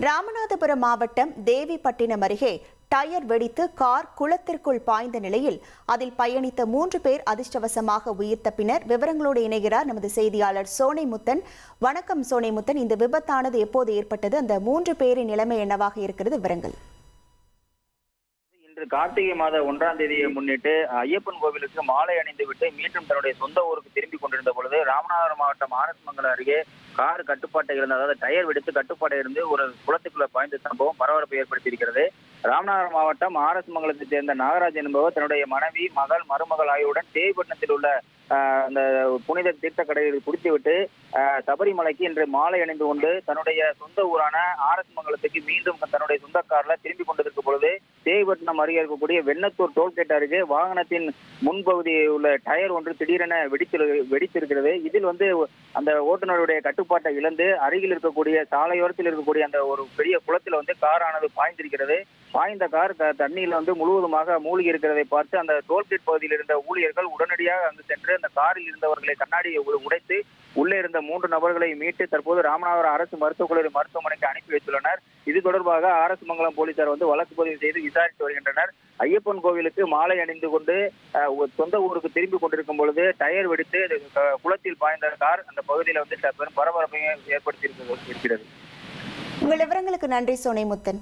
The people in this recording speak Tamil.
ராமநாதபுரம் மாவட்டம் தேவிப்பட்டினம் அருகே டயர் வெடித்து கார் குளத்திற்குள் பாய்ந்த நிலையில் அதில் பயணித்த 3 பேர் அதிர்ஷ்டவசமாக உயிர் தப்பினர். விவரங்களோடு இணைகிறார் நமது செய்தியாளர் சோனைமுத்தன். வணக்கம் சோனைமுத்தன், இந்த விபத்தானது எப்போது ஏற்பட்டது? அந்த 3 பேரின் நிலைமை என்னவாக இருக்கிறது? விவரங்கள். இன்று கார்த்திகை மாத 1ஆம் தேதியை முன்னிட்டு ஐயப்பன் கோவிலுக்கு மாலை அணிந்துவிட்டு மீண்டும் தன்னுடைய சொந்த ஊருக்கு திரும்பிக் கொண்டிருந்த பொழுது ராமநாதபுரம் மாவட்டம் ஆரஸ்மங்கலம் அருகே கார் கட்டுப்பாட்டை இருந்து, அதாவது டயர் வெடித்து கட்டுப்பாட்டை இருந்து ஒரு குளத்துக்குள்ள பாய்ந்த சம்பவம் பரபரப்பை ஏற்படுத்தியிருக்கிறது. ராமநாதபுரம் மாவட்டம் ஆரஸ்மங்கலத்தைச் சேர்ந்த நாகராஜ் என்பவர் தன்னுடைய மனைவி, மகள், மருமகள் ஆகியோருடன் தேவிப்பட்டினத்தில் உள்ள அந்த புனித தீர்த்த கடையில் குடித்துவிட்டு சபரிமலைக்கு இன்று மாலை அணிந்து கொண்டு தன்னுடைய சொந்த ஊரான ஆரஸ்மங்கலத்துக்கு மீண்டும் தன்னுடைய சொந்த கார்ல திரும்பி கொண்டிருக்கும் பொழுது தேவிப்பட்டினம் அருகே இருக்கக்கூடிய வெண்ணத்தூர் டோல்கேட் அருகே வாகனத்தின் முன்பகுதியில் உள்ள டயர் ஒன்று திடீரென வெடித்திருக்கிறது. இதில் அந்த ஓட்டுநருடைய கட்டுப்பாட்டை இழந்து அருகில் இருக்கக்கூடிய சாலையோரத்தில் இருக்கக்கூடிய அந்த ஒரு பெரிய குளத்தில் காரானது பாய்ந்திருக்கிறது. பாய்ந்த கார் தண்ணீர் முழுவதுமாக மூழ்கி இருக்கிறதை பார்த்து அந்த டோல்கேட் பகுதியில் இருந்த ஊழியர்கள் உடனடியாக அங்கு சென்று அந்த காரில் இருந்தவர்களை கண்ணாடியை உடைத்து உள்ளே இருந்த 3 நபர்களை மீட்டு தற்போது ராமநாதபுரம் அரசு மருத்துவக் கல்லூரி மருத்துவமனைக்கு அனுப்பி வைத்துள்ளனர். இது தொடர்பாக ஆரஸ்மங்கலம் போலீசார் வழக்கு பதிவு செய்து விசாரித்து வருகின்றனர். ஐயப்பன் கோவிலுக்கு மாலை அணிந்து கொண்டு சொந்த ஊருக்கு திரும்பி கொண்டிருக்கும் பொழுது டயர் வெடித்து குளத்தில் பாய்ந்த கார் அந்த பகுதியில் பெரும் பரபரப்பையும் ஏற்படுத்தி இருக்கிறது. உங்கள் விவரங்களுக்கு நன்றி சோனைமுத்தன்.